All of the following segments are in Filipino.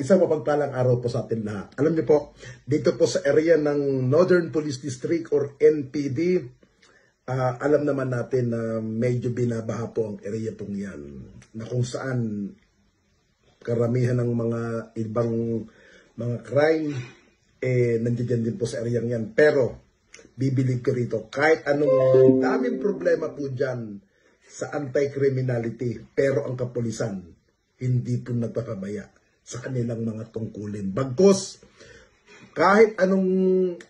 Isang mapagpalang araw po sa atin lahat. Alam niyo po, dito po sa area ng Northern Police District or NPD, alam naman natin na medyo binabaha po ang area pong yan. Na kung saan karamihan ng mga ibang mga crime, nandiyan din po sa area yan. Pero, bibilib ko rito, kahit anong daming problema po dyan sa anti-criminality, pero ang kapulisan, hindi po nagpapabaya sa kanilang mga tungkulin. Bagkus, kahit anong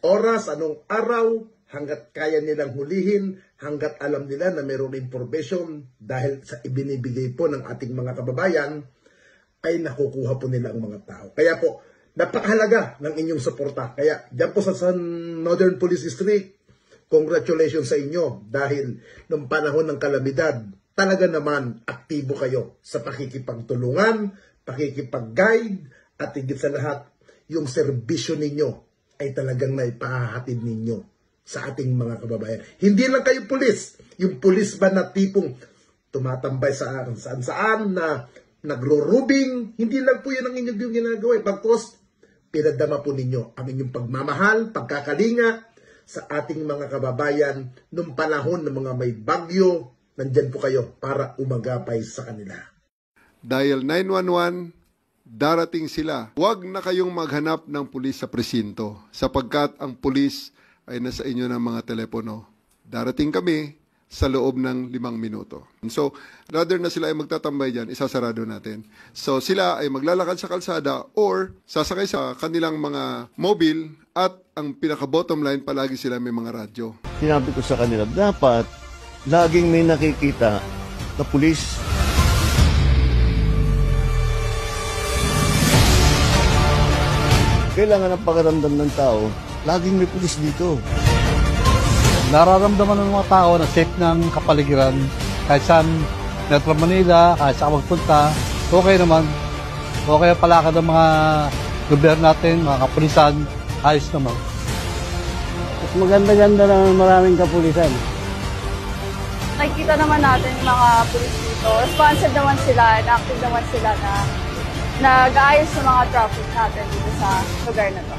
oras, anong araw, hanggat kaya nilang hulihin, hanggat alam nila na mayroong information dahil sa ibinibigay po ng ating mga kababayan, ay nakukuha po nila ang mga tao. Kaya po, napakahalaga ng inyong suporta. Kaya dyan po sa Northern Police District, congratulations sa inyo dahil nung panahon ng kalamidad, talaga naman aktibo kayo sa pakikipagtulungan, pakikipag-guide, at higit sa lahat, yung serbisyo ninyo ay talagang naipahahatid ninyo sa ating mga kababayan. Hindi lang kayo pulis. Yung pulis ba na tipong tumatambay sa saan-saan na nagro-rubing, hindi lang po yun ang inyong ginagawa. Bagkus, pinadama po ninyo ang inyong pagmamahal, pagkakalinga sa ating mga kababayan nung panahon ng mga may bagyo, nandyan po kayo para umagapay sa kanila. Dial 911, darating sila. Huwag na kayong maghanap ng pulis sa presinto sapagkat ang pulis ay nasa inyo ng mga telepono. Darating kami sa loob ng 5 minuto. So, rather na sila ay magtatambay dyan, isasarado natin. So, sila ay maglalakad sa kalsada or sasakay sa kanilang mga mobile at ang pinaka-bottom line, palagi sila may mga radyo. Sinabi ko sa kanila, dapat laging may nakikita na pulis. Kailangan ng pakiramdam ng tao, laging may pulis dito. Nararamdaman ng mga tao na safe ng kapaligiran kahit saan Metro Manila, kahit saan magpunta, okay naman. Okay ang palakad ng mga gobyerno natin, mga kapulisan, ayos naman. At maganda-ganda naman maraming kapulisan. Nakikita naman natin yung mga pulis dito. Responsive naman sila, active naman sila na nag-aayos sa mga traffic natin dito sa lugar na to.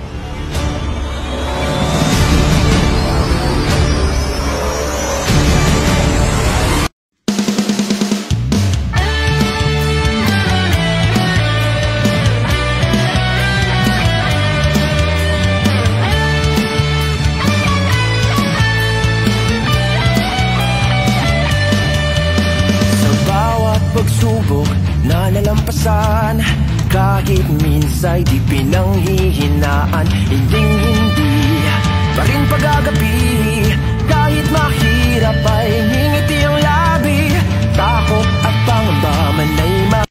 Pagsubok na nalampasan, kahit minsay di pinanghihinaan, hinding-hindi pa rin pag-agabi, kahit mahirap ay ngingiti ang labi, takot at pangamba man ay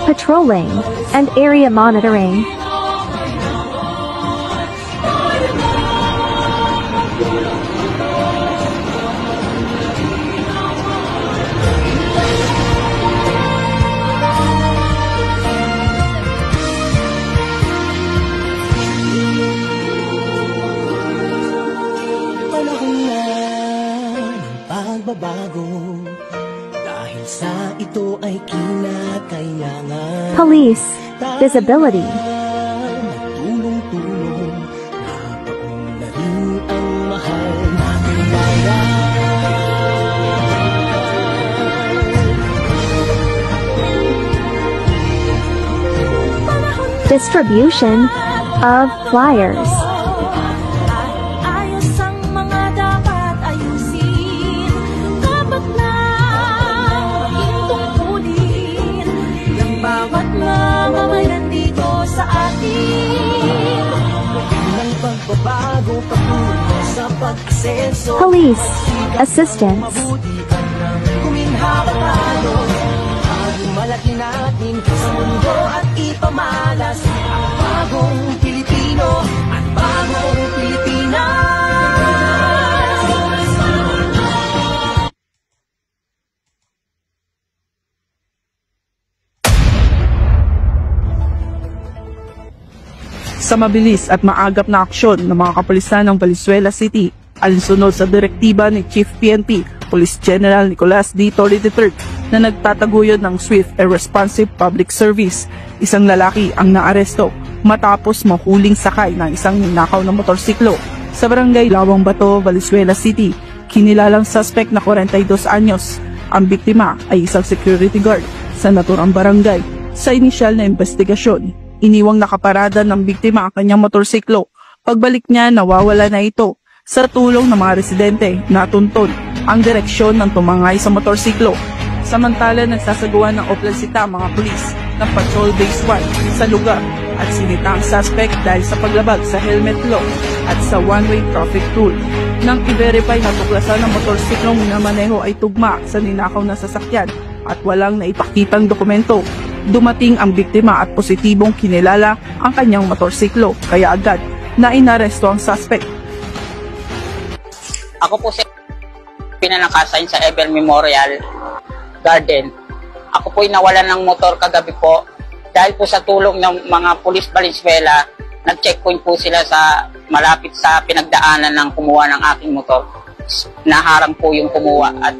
patrolling and area monitoring. Pagbabago dahil sa ito ay kinakailangan. Police visibility. Tulong-tulong nabaon na rin ang mahal nating bayan. Distribution of flyers. Police assistance. Natin sa mundo at ipamalas ang bagong Pilipino at bagong Pilipinas. Sa mabilis at maagap na aksyon ng mga kapulisan ng Valenzuela City, alinsunod sa direktiba ni Chief PNP, Police General Nicolas D. Torre III, na nagtataguyod ng swift and responsive public service. Isang lalaki ang naaresto matapos mahuling sakay ng isang ninakaw na motorsiklo sa barangay Lawang Bato, Valenzuela City. Kinilalang suspect na 42 anyos. Ang biktima ay isang security guard sa naturang barangay. Sa inisyal na investigasyon, iniwang nakaparada ng biktima ang kanyang motorsiklo. Pagbalik niya, nawawala na ito. Sa tulong ng mga residente, natuntun ang direksyon ng tumangay sa motorsiklo. Samantala, nagsasagawa ng oplansita ang mga pulis ng Patrol Base 1 sa lugar at sinita ang suspect dahil sa paglabag sa helmet law at sa one-way traffic rule. Nang i-verify na tuklasan ng motorsiklong minamaneho ay tugma sa ninakaw na sasakyan at walang naipakitang dokumento, dumating ang biktima at positibong kinilala ang kanyang motorsiklo, kaya agad na inaresto ang suspect. Ako po si pinanakasan sa Ever Memorial Garden. Ako po'y nawalan ng motor kagabi po dahil po sa tulong ng mga pulis Valenzuela. Nag-checkpoint po sila sa malapit sa pinagdaanan ng kumuha ng aking motor. Naharang po yung kumuha at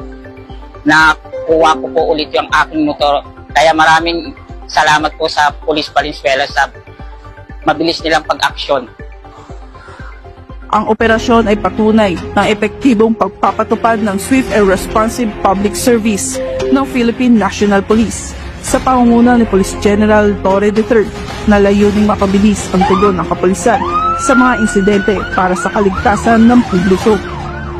nakuha ko po ulit yung aking motor. Kaya maraming salamat po sa pulis Valenzuela sa mabilis nilang pag-aksyon. Ang operasyon ay patunay ng epektibong pagpapatupad ng swift and responsive public service ng Philippine National Police sa pangunguna ni Police General Torre III na layuning mapabilis ang tugon ng kapulisan sa mga insidente para sa kaligtasan ng publiko.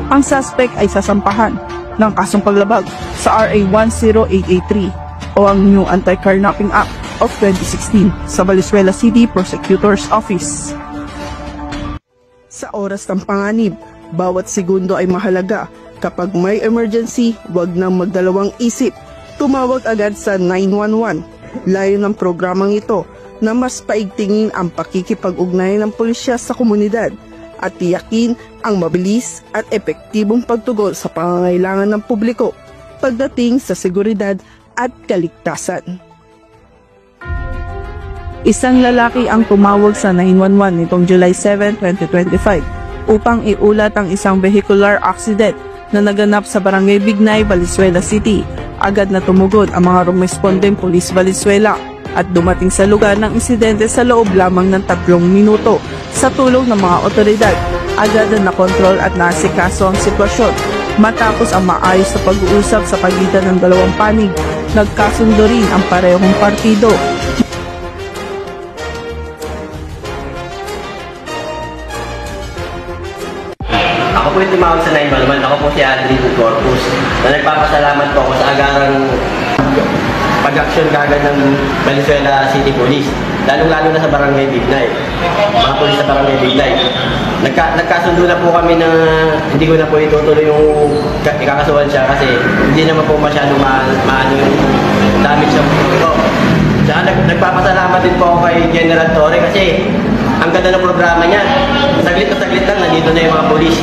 Ang suspect ay sasampahan ng kasong paglabag sa RA 10883 o ang New Anti-Carnapping Act of 2016 sa Valenzuela City Prosecutor's Office. Sa oras ng panganib, bawat segundo ay mahalaga. Kapag may emergency, huwag nang magdalawang isip. Tumawag agad sa 911. Layo ng programang ito na mas paigtingin ang pakikipag-ugnayan ng pulisya sa komunidad at tiyakin ang mabilis at epektibong pagtugon sa pangangailangan ng publiko pagdating sa seguridad at kaligtasan. Isang lalaki ang tumawag sa 911 nitong July 7, 2025 upang iulat ang isang vehicular accident na naganap sa Barangay Bignay, Valenzuela City. Agad na tumugon ang mga rumespondeng Police Valenzuela at dumating sa lugar ng insidente sa loob lamang ng 3 minuto. Sa tulong ng mga otoridad, agad na nakontrol at naasikaso ang sitwasyon. Matapos ang maayos na pag-uusap sa pagitan ng dalawang panig, nagkasundo rin ang parehong partido. Ako po yung tumawag sa 911. Ako po si Aldrin Corpus na nagpapasalamat po ako sa agarang pag-aksyon kagad ng Valenzuela City Police. Lalong-lalo na sa Barangay Bignay. Mga polis sa Barangay Bignay. Nagkasundo na po kami na hindi ko na po itutuloy yung ikakasuhan siya kasi hindi naman po masyado maano yung damage sa motor. Tsaka nagpapasalamat din po ako kay General Torre kasi ang ganda ng programa niya. Saglit na saglit lang, nandito na yung mga polis.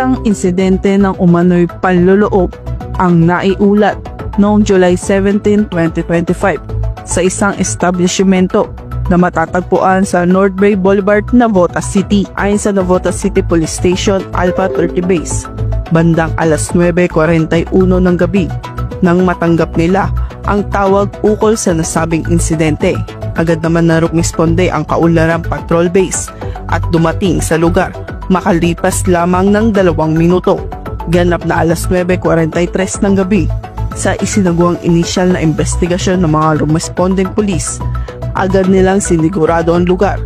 Ang insidente ng umano'y panloloob ang naiulat noong July 17, 2025 sa isang establishmento na matatagpuan sa North Bay Boulevard, Navotas City. Ayon sa Navotas City Police Station Alpha 30 Base, bandang alas 9:41 ng gabi nang matanggap nila ang tawag ukol sa nasabing insidente. Agad naman na rumisponde ang kaunlarang patrol base at dumating sa lugar makalipas lamang ng 2 minuto. Ganap na alas 9:43 ng gabi sa isinagawang inisyal na investigasyon ng mga rumesponding pulis. Agad nilang sinigurado ang lugar.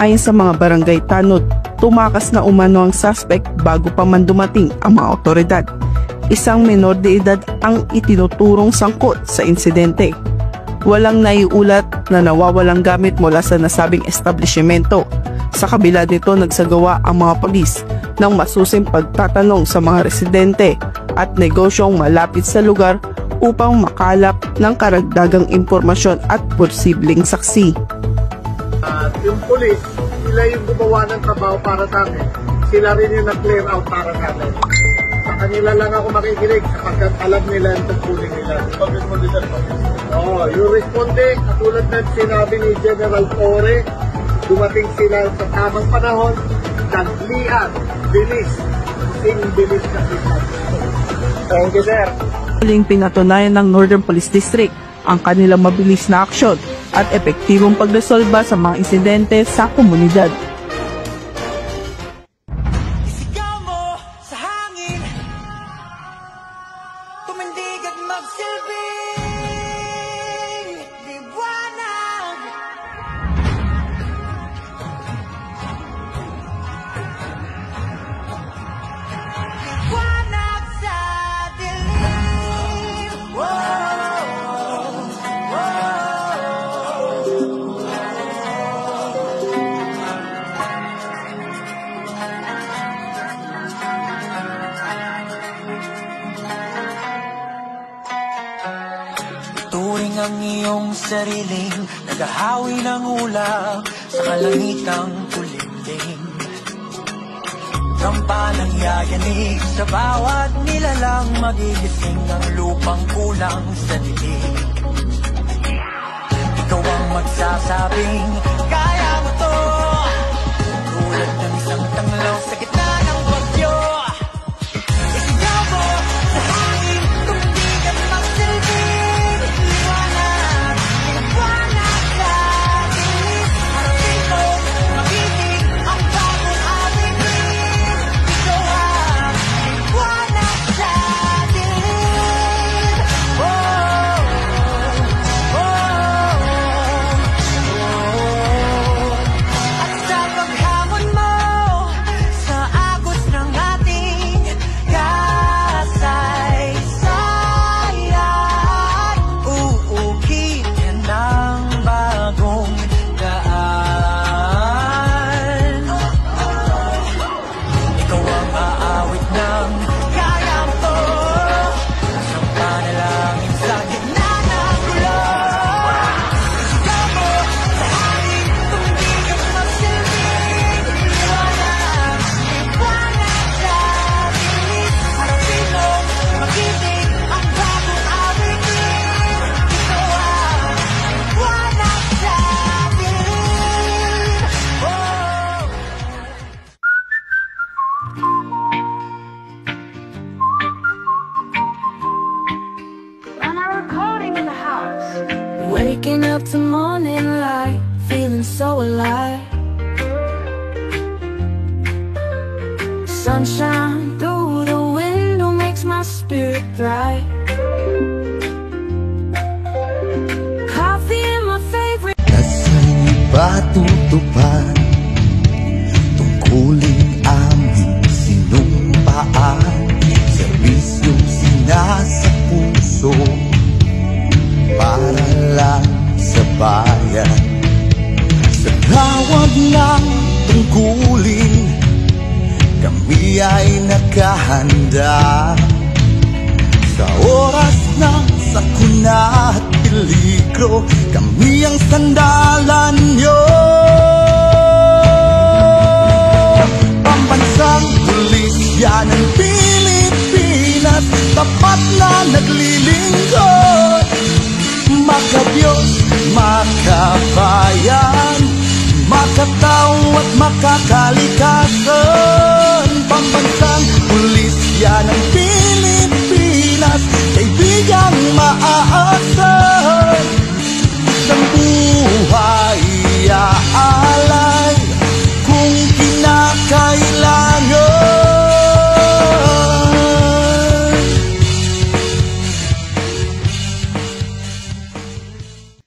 Ayon sa mga barangay tanod, tumakas na umano ang suspect bago pa man dumating ang mga otoridad. Isang menor de edad ang itinuturong sangkot sa insidente. Walang naiulat na nawawalang gamit mula sa nasabing establishmento. Sa kabila nito, nagsagawa ang mga polis ng masusing pagtatanong sa mga residente at negosyong malapit sa lugar upang makalap ng karagdagang impormasyon at posibleng saksi. Yung polis, sila yung gumawa ng trabaho para sa amin. Sila rin yung nag-clear out para sa amin. Sa kanila lang ako makikinig sapagkat alam nila ang tagpunin nila. Yung responde, katulad ng sinabi ni General Torre, dumating sila sa tamang panahon, nagli-an, bilis na sila. Thank you, sir. Muling pinatunayan ng Northern Police District ang kanilang mabilis na aksyon at epektibong pagresolba sa mga insidente sa komunidad. Isigaw mo sa hangin, tumindig at magsilbing liwanag. Liwanag sa dilim. Turing ang iyong sariling naghahawi ng ulap sa kalangitang kulimlim. Kampanang yayanig sa bawat nilalang, magigising ang lupang kulang sa dilig. Ikaw ang magsasabing kaya mo to, tulad ng isang tanglaw sa gitna ng bagyo. Isigaw mo sa hangin, tumindig at magsilbing liwanag. Liwanag sa dilim, harapin mo, magiting ang bagong awitin. Ikaw ang liwanag sa dilim. At sa paghamon mo sa agos ng ating kasaysayan, uukitin ng bagong daan. Ikaw ang aawit ng kaya mo to, isang panalangin sa gitna ng gulo. Isigaw mo sa hangin, tumindig at magsilbing liwanag. Liwanag sa dilim, harapin mo, magiting ang bagong awitin. Ikaw ang liwanag sa dilim. Waking up to morning light, feeling so alive. Sunshine through the window makes my spirit bright. Coffee in my favorite. Nasa'y patutupad tungkulin aming sinumpaan, serbisyong sinasa puso para lang sa bayan. Sa tawag ng tungkulin, kami ay nakahanda. Sa oras ng sakuna at peligro, kami ang sandalan nyo. Pambansang pulis yan ang Pilipinas, tapat na naglilingkod. Makadiyos, makabayan, makatao at makakalikasan. Pambansang pulis yan ang Pilipinas, kaibigang maaasahan. Ng buhay iaalay kung kinakailangan.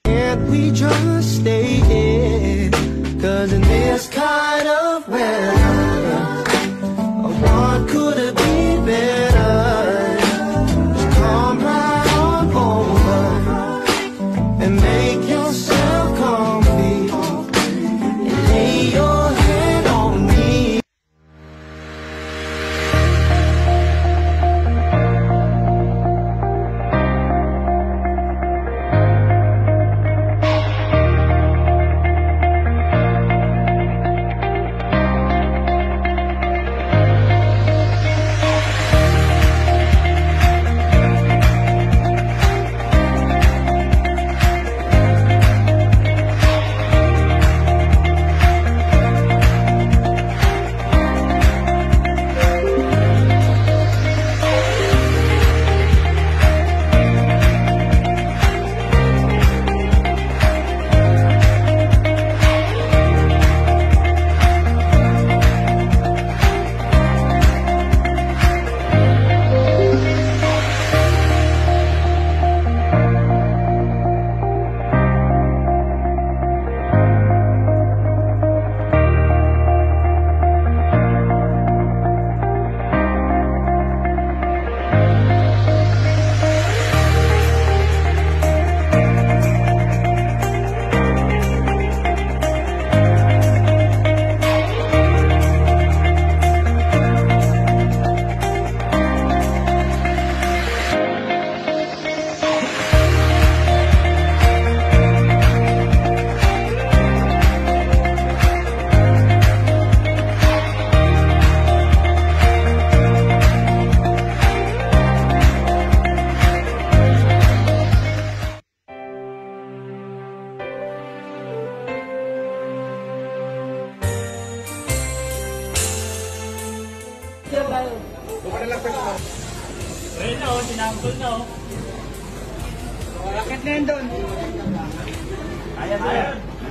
Can't we just stay in? 'Cause in this kind of weather, what could it be better? Just come right on over and make yourself comfy and lay your head on me.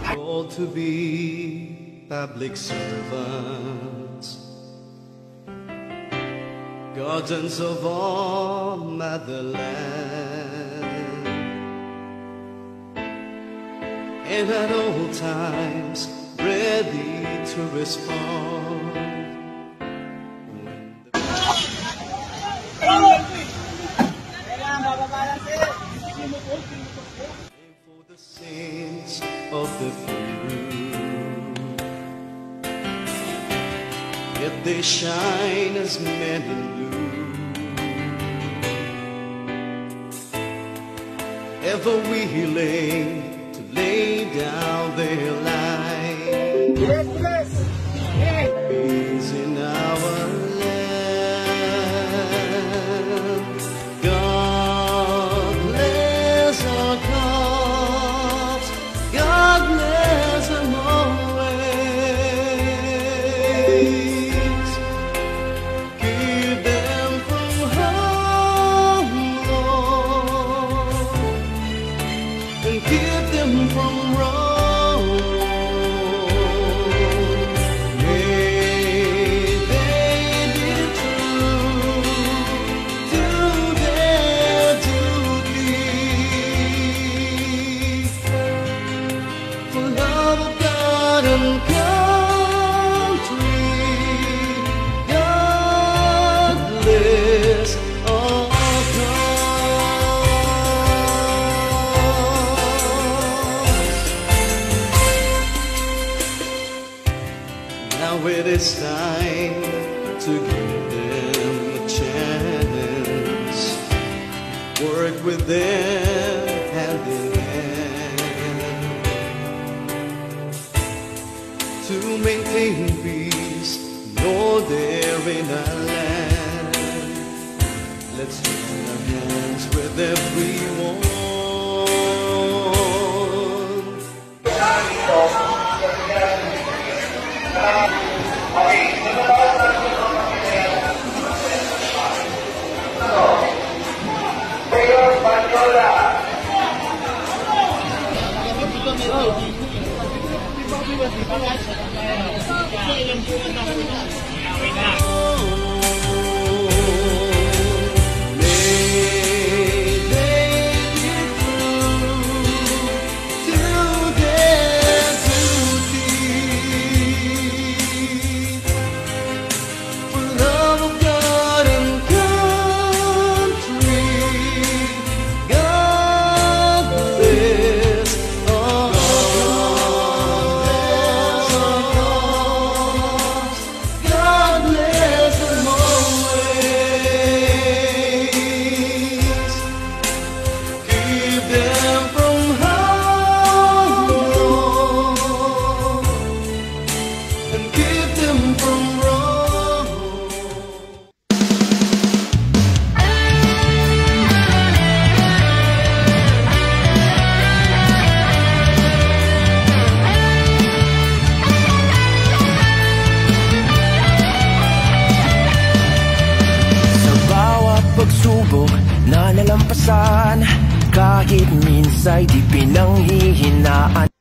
Called to be public servants, guardians of our motherland, and at all times ready to respond. For the saints of the few, yet they shine as men in blue, ever willing to lay down their lives. Peace in our land. God bless our cause. God bless them always. Keep them from harm, Lord, and keep them from wrong. May they be true to their duty. For love of God and country, God bless our cause. Now it is time to give them a chance. Work with them hand in hand to maintain peace, Lord, there in our land. Let's join our hands with everyone. pagsubok na nalampasan, kahit minsa'y di pinanghihinaan.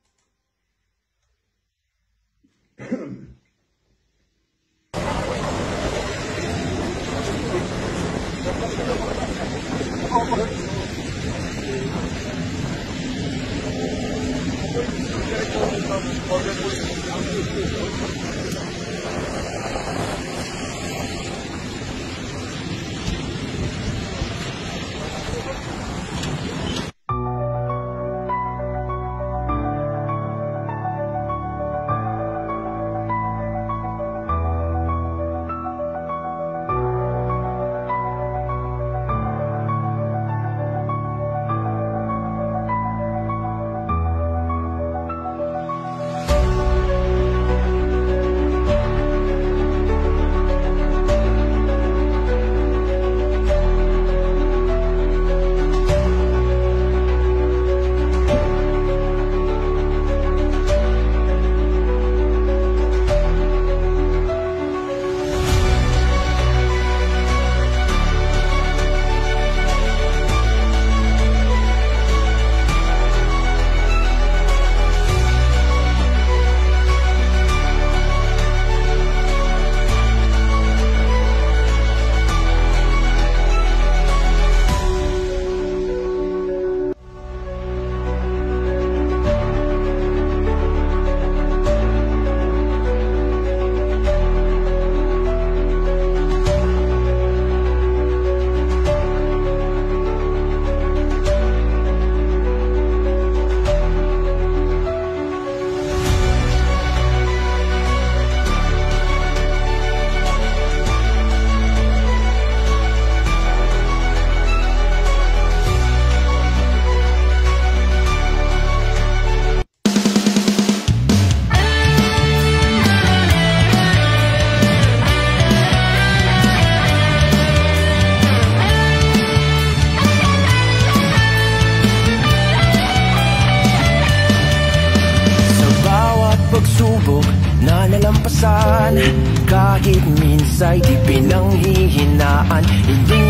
pagsubok na nalampasan, kahit minsa'y di pinanghihinaan. Hindi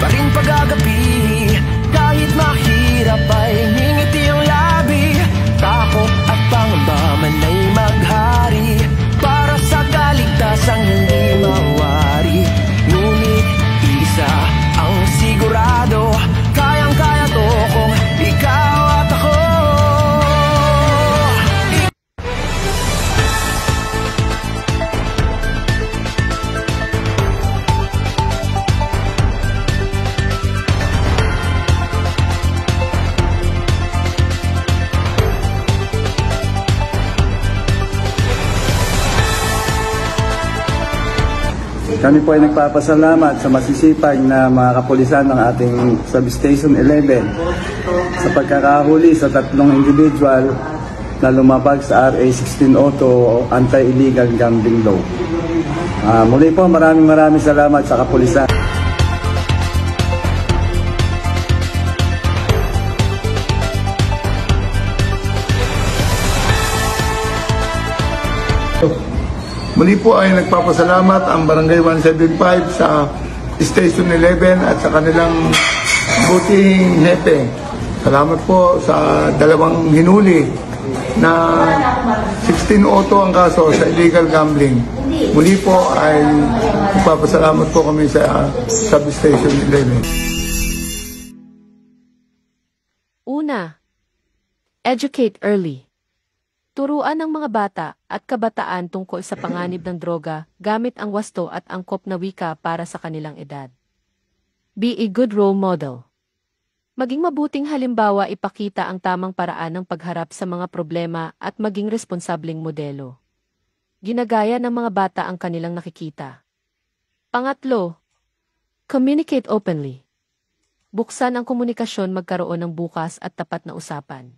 pa rin pag-agapi, kahit mahirap ay ngingiti ang labi. Takot at pangamba man ay maghari, para sa kaligtasang hindi mawari. Ngunit isa ang sigurado, kayang-kaya to kung ikaw at ako. Kami po ay nagpapasalamat sa masisipag na mga kapulisan ng ating Substation 11 sa pagkakahuli sa 3 individual na lumabag sa RA 1602 o Anti-Illegal Gambling Law. Muli po, maraming salamat sa kapulisan. Muli po ay nagpapasalamat ang Barangay 175 sa Station 11 at sa kanilang buting hepe. Salamat po sa 2 hinuli na 16 auto ang kaso sa illegal gambling. Muli po ay nagpapasalamat po kami sa Substation 11. Una, educate early. Turuan ng mga bata at kabataan tungkol sa panganib ng droga gamit ang wasto at angkop na wika para sa kanilang edad. Be a good role model. Maging mabuting halimbawa, ipakita ang tamang paraan ng pagharap sa mga problema at maging responsableng modelo. Ginagaya ng mga bata ang kanilang nakikita. Pangatlo, communicate openly. Buksan ang komunikasyon, magkaroon ng bukas at tapat na usapan.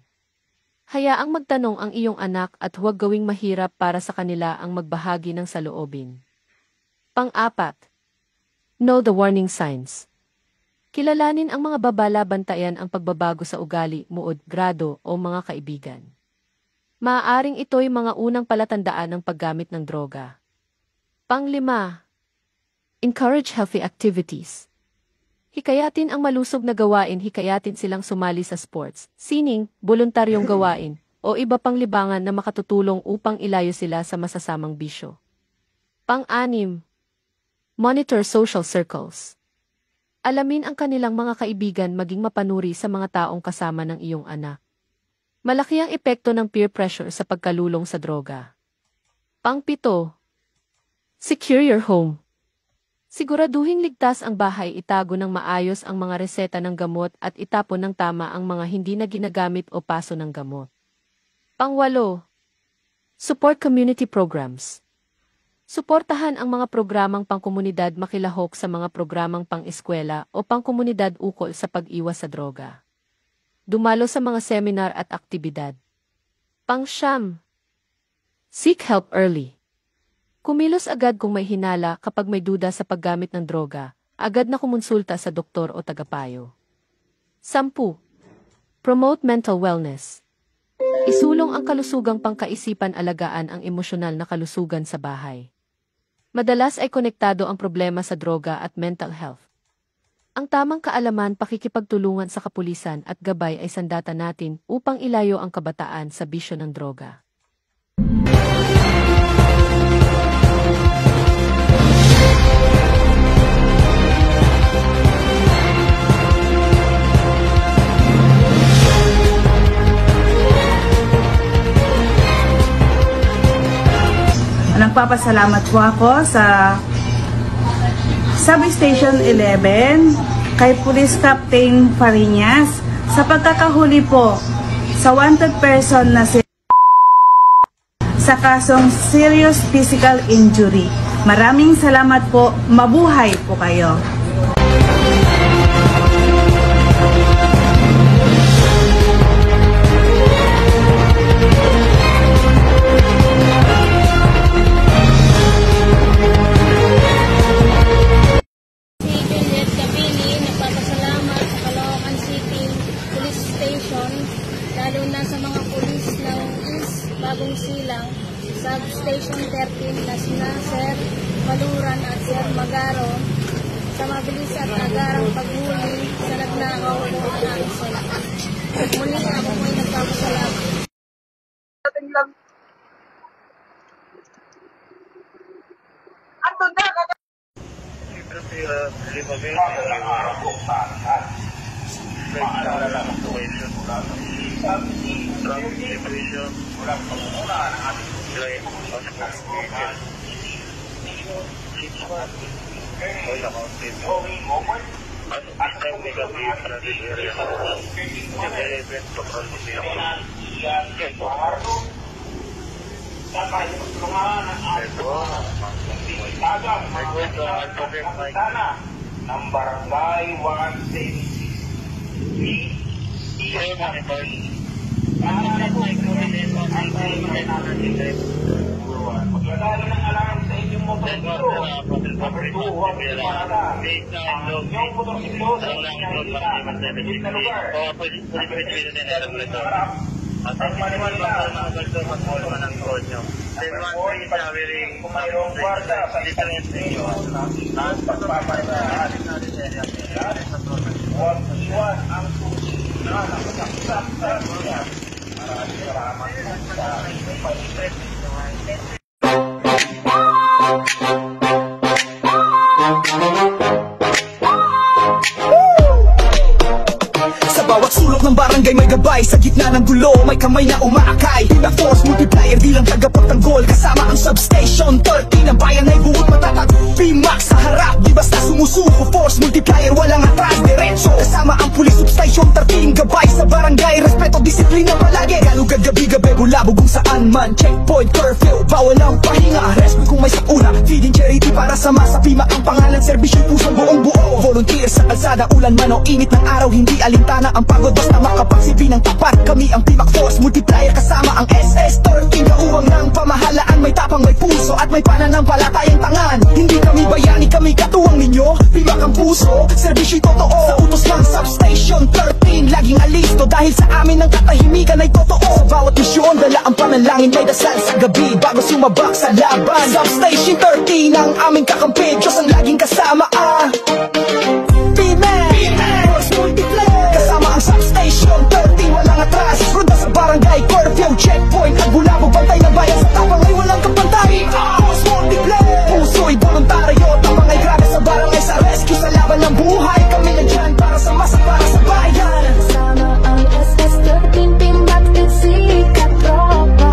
Hayaang magtanong ang iyong anak at huwag gawing mahirap para sa kanila ang magbahagi ng saloobin. Pang-4, know the warning signs. Kilalanin ang mga babala, bantayan ang pagbabago sa ugali, mood, grado o mga kaibigan. Maaaring ito'y mga unang palatandaan ng paggamit ng droga. Pang-5, encourage healthy activities. Hikayatin ang malusog na gawain, hikayatin silang sumali sa sports, sining, voluntaryong gawain, o iba pang libangan na makatutulong upang ilayo sila sa masasamang bisyo. Pang-6, monitor social circles. Alamin ang kanilang mga kaibigan, maging mapanuri sa mga taong kasama ng iyong anak. Malaki ang epekto ng peer pressure sa pagkalulong sa droga. Pang-7, secure your home. Siguraduhing ligtas ang bahay, itago ng maayos ang mga reseta ng gamot at itapon ng tama ang mga hindi na ginagamit o paso ng gamot. Pang-8, support community programs. Suportahan ang mga programang pangkomunidad, makilahok sa mga programang pang-eskwela o pangkomunidad ukol sa pag-iwas sa droga. Dumalo sa mga seminar at aktibidad. Pang-9, seek help early. Kumilos agad kung may hinala, kapag may duda sa paggamit ng droga, agad na kumonsulta sa doktor o tagapayo. 10. Promote mental wellness. Isulong ang kalusugang pangkaisipan, alagaan ang emosyonal na kalusugan sa bahay. Madalas ay konektado ang problema sa droga at mental health. Ang tamang kaalaman, pakikipagtulungan sa kapulisan at gabay ay sandata natin upang ilayo ang kabataan sa bisyo ng droga. Nagpapasalamat po ako sa Substation 11 kay Police Captain Fariñas sa pagkakahuli po sa wanted person na sa kasong serious physical injury. Maraming salamat po. Mabuhay po kayo. Lalo na sa mga pulis ng East Bagong Silang, Substation 13 na sina Sir Maluran at Sir Magaro sa mabilis at agarang paghuli sa nagnakaw ng aking sila. Muli ako po'y nagpapasalamat. ng Barangay 176. Maglagay ng alarm sa inyong motor ito. Pagtuhuan sa parada. Ang inyong motor ito sa inyong na lugar. At ang manual na magpapagawa ng code nyo. Kung mayroong kwarta sa isang inyo at pagpaparadahan, huwag iwan ang susi na nakasaksak sa lugar. Maraming salamat sa inyong pag-ibig. Bawat sulok ng barangay may gabay. Sa gitna ng gulo may kamay na umaakay. Pina force multiplier di lang tagapagtanggol. Kasama ang substation 13. Ang bayan ay buot matatag. P-Max sa harap di basta sumusuko. Force multiplier walang atras diretso. Kasama ang police substation 13. Gabay sa barangay. Respeto disiplina palagi. Galugad gabi-gabi bulabog kung saan man. Checkpoint curfew bawal ang pahinga. Rescue kung may sakuna. Feeding charity para sama sa Pima. Ang pangalan serbisyo pusong buong buo. Volunteer sa kalsada ulan man o init ng araw. Hindi alintana ang pagod basta makapagsipi ng tapat. Kami ang P-Max Force Multiplier kasama ang SS-13. Kauwang ng pamahalaan. May tapang, may puso at may pananampalatayang tangan. Hindi kami bayani, kami katuwang ninyo. P-Max ang puso, serbisyo'y totoo. Sa utos ng Substation 13 laging alisto dahil sa amin ang katahimikan ay totoo. Sa bawat misyon dala ang panalangin. May dasal sa gabi bago sumabak sa laban. Substation 13 ang aming kakampi. Diyos ang laging kasama P-Max Force Multiplier kasama ang Substation 13, walang atras. Ronda sa barangay, curfew, checkpoint at bulabog, bantay ng bayan sa tapang ay walang kapantay. Force Multiplier, puso'y voluntaryo. Tapang ay grabe sa barangay, sa rescue, sa laban ng buhay. Kami nandyan para sa masa, para sa bayan. Kasama ang SS-13, P-Max, sikat tropa.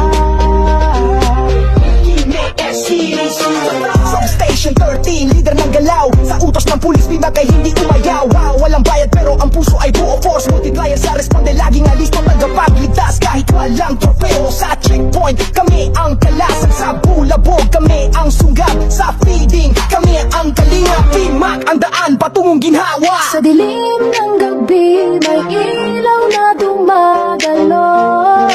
Substation 13, leader ng galaw. Sa utos ng pulis, P-Max ay hindi umayaw. Walang bayad pero ang puso ay buo. Force Multiplier sa responde, laging alisto tagapagligtas. Kahit walang trofeo sa checkpoint, kami ang kalasag. Sa bulabog, kami ang sunggab. Sa feeding, kami ang kalinga. P-Max ang daan patungong ginhawa. Sa dilim ng gabi, may ilaw na dumadaloy.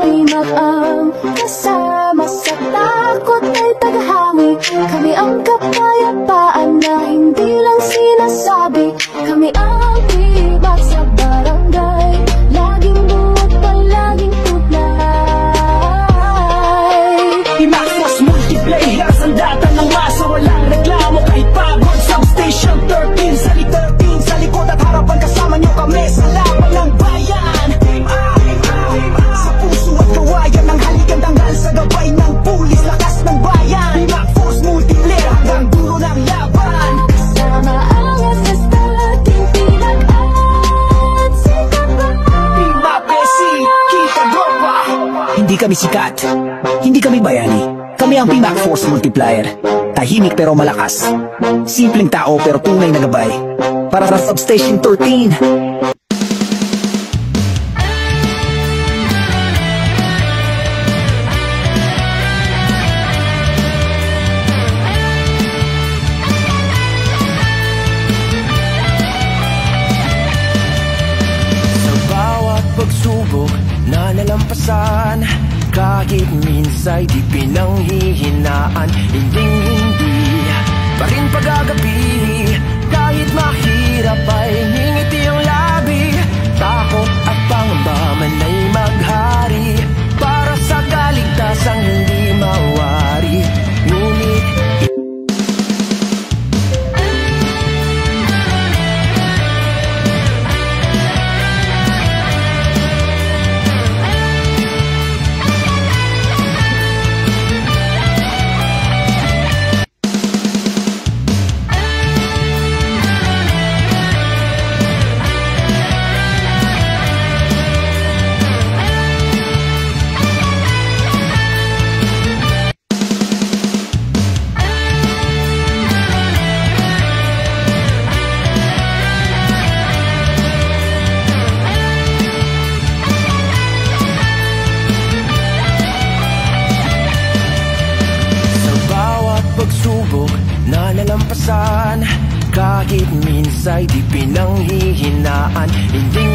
P-Max ang kasama sa takot ay tagahangi. Kami ang kapayapaan na hindi lang sinasabi. Kami ang P-Max sa barangay. Laging buot pa, laging tutlay. P-Max Force Multiplier, sandata ng masa, walang reklamo kahit pagod. Substation 13, sali 13 sa likod at harapan, kasama nyo kami sa laban ng bayan. Sa puso at kawayan ng halikan tanggal sa gabay ng pulis, lakas ng bayan. P-Max Force Multiplier hanggang dulo ng laban. Kasama ang SS-13, P-Max at sikat ba? P-Max Besi, kita dropa. Hindi kami sikat, hindi kami bayani. Kami ang P-Max Force Multiplier. Tahimik pero malakas. Simpleng tao pero tunay na gabay. Para sa Substation 13. Pagsubok na nalampasan, kahit minsay di pinanghihinaan. Hinding-hindi pa rin pag-agabi, kahit mahirap ay ngingiti ang labi. Takot at pangamba man ay maghari para sa nalampasan, kahit minsa'y di pinanghihinaan. Hindi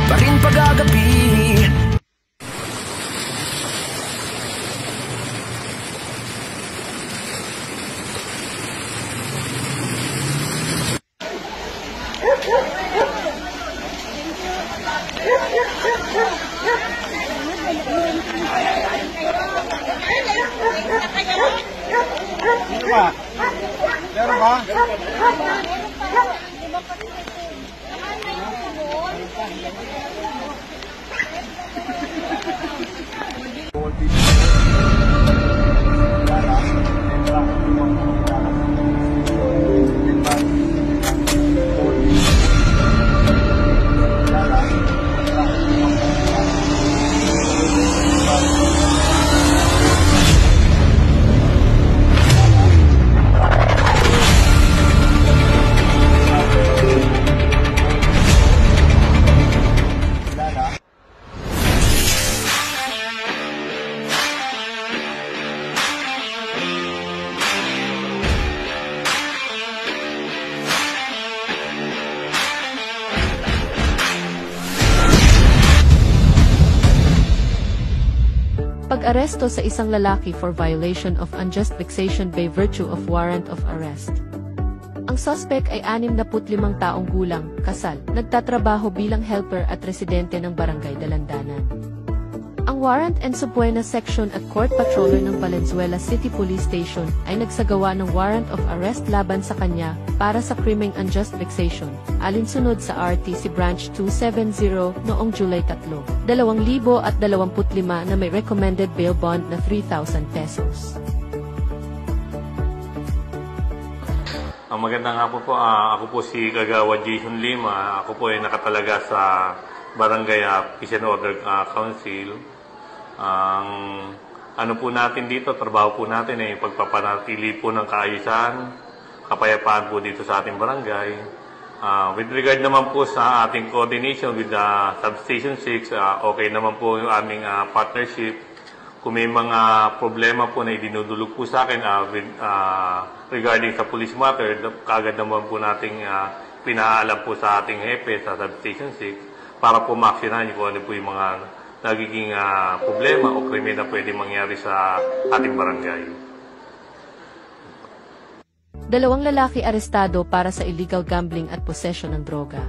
pa rin pag-agapi. Meron ba? Pag-aresto sa isang lalaki for violation of unjust vexation by virtue of warrant of arrest. Ang suspect ay 65 taong gulang, kasal, nagtatrabaho bilang helper at residente ng Barangay Dalandanan. Ang warrant and subpoena section at court patroller ng Valenzuela City Police Station ay nagsagawa ng warrant of arrest laban sa kanya para sa krimeng unjust vexation, alinsunod sa RTC Branch 270 noong July 3, 2025 na may recommended bail bond na 3,000 pesos. Ang magandang hapon po, ako po si Kagawa Jason Lima. Ako po ay nakatalaga sa Barangay Peace and Order Council. Ang ano po natin dito, trabaho po natin ay pagpapanatili po ng kaayusan, kapayapaan po dito sa ating barangay. With regard naman po sa ating coordination with the Substation 6, okay naman po yung aming partnership. Kung may mga problema po na idinudulog po sa akin regarding sa police matter, kagad naman po nating pinaalam po sa ating hepe sa Substation 6 para po maaksyonan kung ano po yung mga nagiging problema o krimen na pwede mangyari sa ating barangay. 2 lalaki arestado para sa illegal gambling at possession ng droga.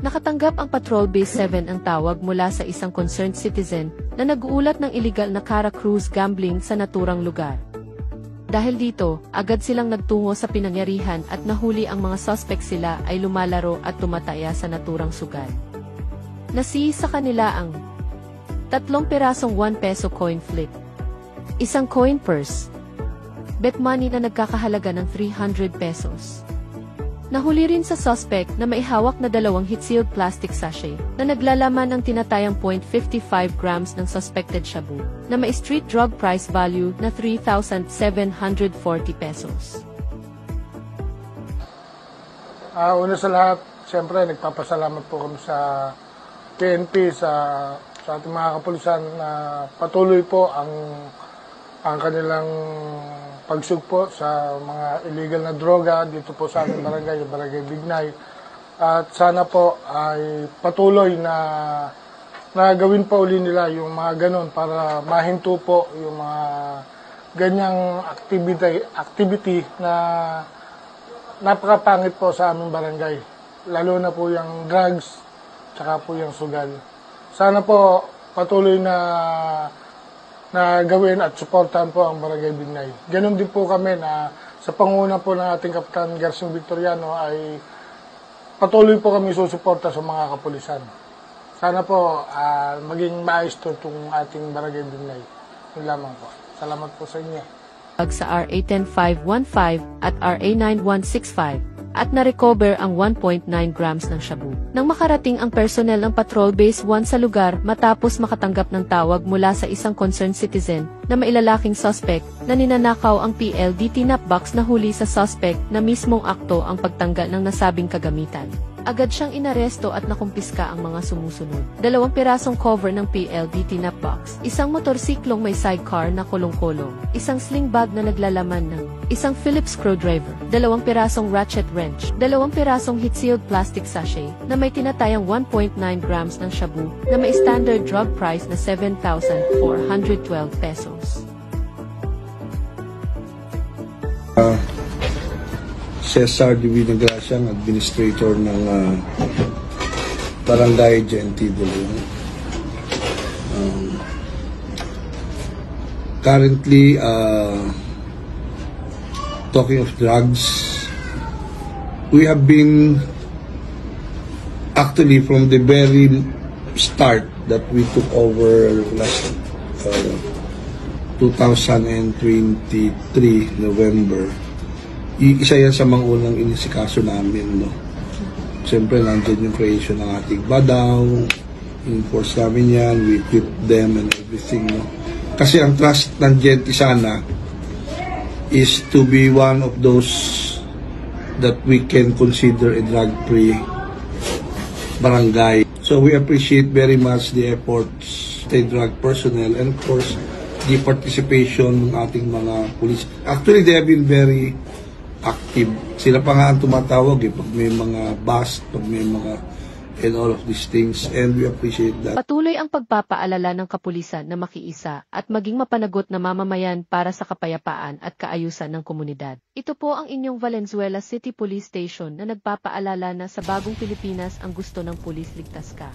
Nakatanggap ang Patrol Base 7 ang tawag mula sa isang concerned citizen na nag-uulat ng illegal na Cara Cruz gambling sa naturang lugar. Dahil dito, agad silang nagtungo sa pinangyarihan at nahuli ang mga suspect sila ay lumalaro at tumataya sa naturang sugal. Nasihi sa kanila ang 3 pirasong 1 peso coin flip, isang coin purse, bet money na nagkakahalaga ng 300 pesos. Nahuli rin sa suspect na may hawak na 2 heat-sealed plastic sachet na naglalaman ng tinatayang 0.55 grams ng suspected shabu na may street drug price value na 3,740 pesos. Una sa lahat, siyempre nagpapasalamat po kami sa PNP, sa ating mga kapulisan na patuloy po ang kanilang pagsugpo sa mga illegal na droga dito po sa aming barangay, yung Barangay Bignay. At sana po ay patuloy na gawin pa uli nila yung mga ganon para mahinto po yung mga ganyang activity na napakapangit po sa aming barangay. Lalo na po yung drugs, tsaka po yung sugal. Sana po patuloy na gawin at suportahan po ang Barangay Bignay. Ganon din po kami na sa panguna po ng ating Kapitan Garcing Victoriano ay patuloy po kami susuporta sa mga kapulisan. Sana po maging maayos to itong ating Barangay Bignay. Yun lamang po. Salamat po sa inyo. Sa RA 10515 at RA 9165 at na-recover ang 1.9 grams ng shabu. Nang makarating ang personnel ng Patrol Base 1 sa lugar matapos makatanggap ng tawag mula sa isang concerned citizen na mailalaking suspect na ninanakaw ang PLDT nap box na huli sa suspect na mismong akto ang pagtanggal ng nasabing kagamitan. Agad siyang inaresto at nakumpiska ang mga sumusunod. 2 pirasong cover ng PLDT na box, isang motorsiklong may sidecar na kulong-kulong, isang sling bag na naglalaman ng isang Phillips screwdriver, 2 pirasong ratchet wrench, 2 pirasong heat-sealed plastic sachet na may tinatayang 1.9 grams ng shabu na may standard drug price na 7,412 pesos. Cesar de Vinagracia, ang administrator ng Barangay Genti de Leon. Currently, talking of drugs, we have been actually from the very start that we took over last 2023 November, isa yan sa mga unang inisikaso namin, no? Siyempre, nandun yung creation ng ating badaw, enforce namin yan, we equip them and everything, no? Kasi ang trust ng Genti sana is to be one of those that we can consider a drug-free barangay. So we appreciate very much the efforts of the drug personnel and of course, the participation ng ating mga police. Actually, they have been very active. Sila pa nga ang tumatawag pag may mga bust, pag may mga and all of these things, and we appreciate that. Patuloy ang pagpapaalala ng kapulisan na makiisa at maging mapanagot na mamamayan para sa kapayapaan at kaayusan ng komunidad. Ito po ang inyong Valenzuela City Police Station na nagpapaalala na sa bagong Pilipinas ang gusto ng pulis ligtas ka.